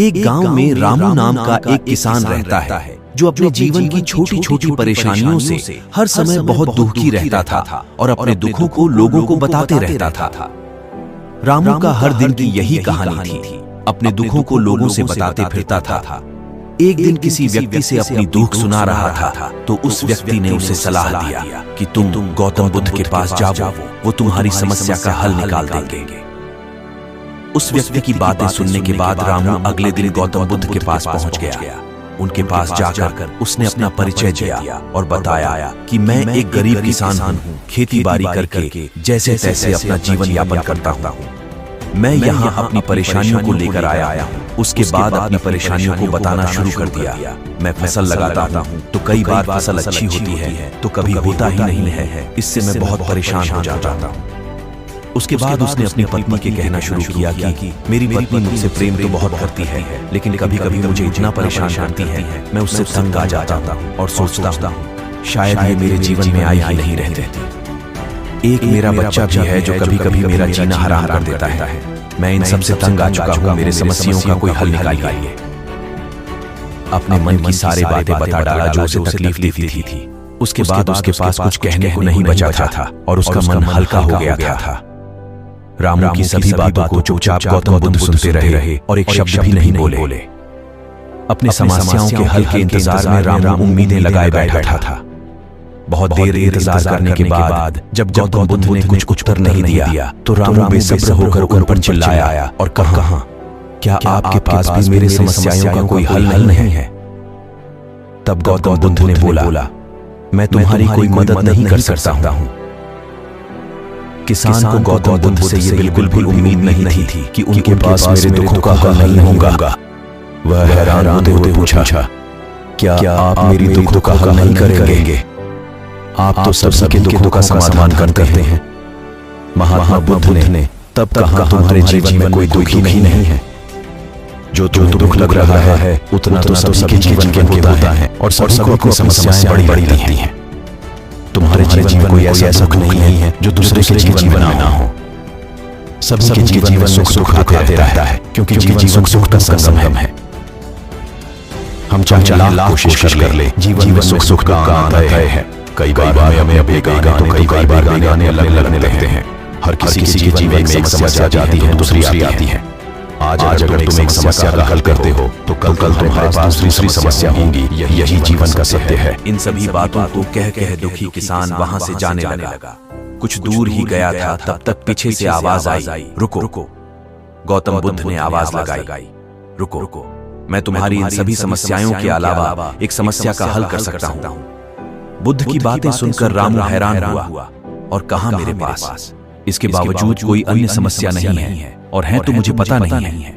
एक गांव में रामू नाम का एक किसान रहता है जो अपने जीवन की छोटी छोटी परेशानियों से हर समय बहुत दुखी रहता था और अपने दुखों को लोगों को बताते रहता था। रामू का हर दिन की यही कहानी थी, अपने दुखों को लोगों से बताते फिरता था। एक दिन किसी व्यक्ति से अपनी दुख सुना रहा था तो उस व्यक्ति ने उसे सलाह दिया कि तुम गौतम बुद्ध के पास जाओ, वो तुम्हारी समस्या का हल निकाल देंगे। उस व्यक्ति की बातें सुनने के बाद रामू अगले दिन गौतम बुद्ध के पास पहुंच गया। उनके पास जाकर उसने अपना परिचय दिया और बताया कि मैं एक गरीब किसान हूँ, खेती बाड़ी करके जैसे तैसे अपना जीवन यापन करता हूँ। मैं यहाँ अपनी परेशानियों को लेकर आया हूँ। उसके बाद अपनी परेशानियों को बताना शुरू कर दिया। मैं फसल लगाता हूँ तो कई बार फसल अच्छी होती है तो कभी होता ही नहीं है, इससे मैं बहुत परेशान हो जाता हूँ। उसके बाद उसने अपनी पत्नी के कहना शुरू किया कि मेरी पत्नी मुझसे प्रेम तो बहुत करती है, लेकिन कभी कभी मुझे इतना परेशान करती है, मैं उससे तंग आ जाता हूँ और सोचता हूँ शायद ये मेरे जीवन में आई ही नहीं रहते। एक मेरा बच्चा भी है जो कभी कभी मेरा जीना हराम कर देता है। मैं इन सब से तंग आ चुका हूँ, मेरे समस्याओं का कोई हल निकालिए। अपने मन की सारी बातें बता डाला जो उसे तकलीफ देती थी। उसके बाद उसके पास कुछ कहने को नहीं बचा था और उसका मन हल्का हो गया था। रामू की सभी बातों को चुपचाप गौतम बुद्ध सुनते रहे और एक शब्द भी नहीं बोले। अपनी समस्याओं के हल के इंतजार में रामू उम्मीदें लगाए बैठा था। बहुत देर इंतजार करने के बाद जब गौतम बुद्ध ने कुछ उत्तर नहीं दिया तो रामू बेसब्र होकर उन पर चिल्लाया और कहा, क्या आपके पास भी मेरी समस्याओं का कोई हल नहीं है? तब गौतम बुद्ध ने बोला, मैं तुम्हारी कोई मदद नहीं कर सकता हूँ। किसान को गौतम बुद्ध से ये बिल्कुल भी उम्मीद नहीं थी कि उनके पास मेरे दुखों का हल नहीं होगा। वह हैरान होते हुए पूछा, क्या आप मेरी दुखों का हल नहीं करेंगे? आप तो सबके दुखों का समाधान करते हैं। महात्मा बुद्ध ने तब कहा, तुम्हारे जीवन में कोई दुख ही नहीं है। जो तुम्हें दुख लग रहा है उतना तो सबके जीवन के होता है और सबको अपनी समस्याएं बड़ी रहती हैं। तुम्हारे जीवन में कोई ऐसा दुख नहीं है जो दूसरे के जीवन में ना हो। सबके जीवन में सुख दुख आते रहता है क्योंकि जीवन सुख का संगम है। हम चाहे लाख कोशिश कर ले, जीवन में सुख का आनंद है। कई बार हमें अपने गाने तो कई बार गाने अलग लगने लगते हैं। हर किसी के जीवन में एक समस्या जाती है, दूसरी आती है। आज अगर तुम एक समस्या का हल करते हो तो कल तुम्हारे पास दूसरी समस्या होंगी। यही जीवन का सत्य है। इन सभी बातों को कह दुखी किसान वहां से जाने लगा। कुछ दूर ही गया था तब तक पीछे से आवाज आई, रुको। गौतम बुद्ध ने आवाज लगाई, रुको, मैं तुम्हारी इन सभी समस्याओं के अलावा एक समस्या का हल कर सकता हूँ। बुद्ध की बातें सुनकर रामू हैरान हुआ और कहा, मेरे पास इसके बावजूद कोई अन्य समस्या नहीं है और है तो मुझे पता नहीं है।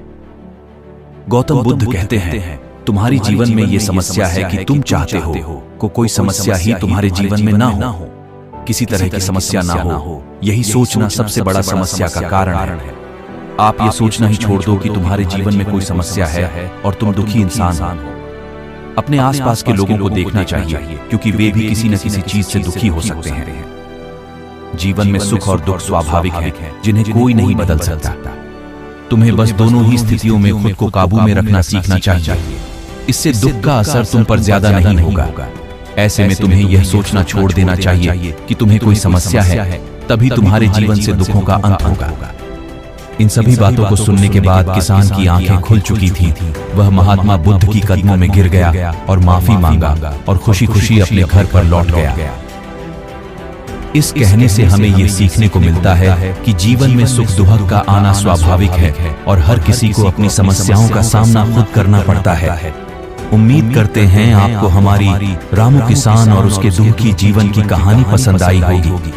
गौतम बुद्ध कहते हैं, तुम्हारी जीवन में ये समस्या है कि तुम चाहते हो को कोई समस्या ही तुम्हारे जीवन में ना हो, किसी तरह की समस्या ना हो। यही सोचना सबसे बड़ा समस्या का कारण है। आप ये सोचना ही छोड़ दो कि तुम्हारे जीवन में कोई समस्या है और तुम दुखी इंसान हो। अपने आसपास के लोगों को देखना चाहिए क्योंकि वे भी किसी न किसी चीज से दुखी हो सकते हैं। जीवन में सुख और दुख स्वाभाविक है जिन्हें कोई नहीं बदल सकता। तुम्हें बस दोनों ही स्थितियों में खुद को काबू में रखना सीखना चाहिए। इससे दुख का असर तुम पर ज्यादा नहीं होगा। ऐसे में तुम्हें यह सोचना छोड़ देना चाहिए कि तुम्हें कोई समस्या है, तभी तुम्हारे जीवन से दुखों का अंत होगा। इन सभी बातों को सुनने के बाद किसान की आंखें खुल चुकी थीं। वह महात्मा बुद्ध की कदमों में गिर गया और माफी मांगा और खुशी खुशी अपने घर पर लौट गया। इस कहने से हमें ये सीखने को मिलता है कि जीवन में सुख दुख का आना स्वाभाविक है और हर किसी को अपनी समस्याओं का सामना खुद करना पड़ता है। उम्मीद करते हैं आपको हमारी रामू किसान और उसके दुखी जीवन की कहानी पसंद आई होगी।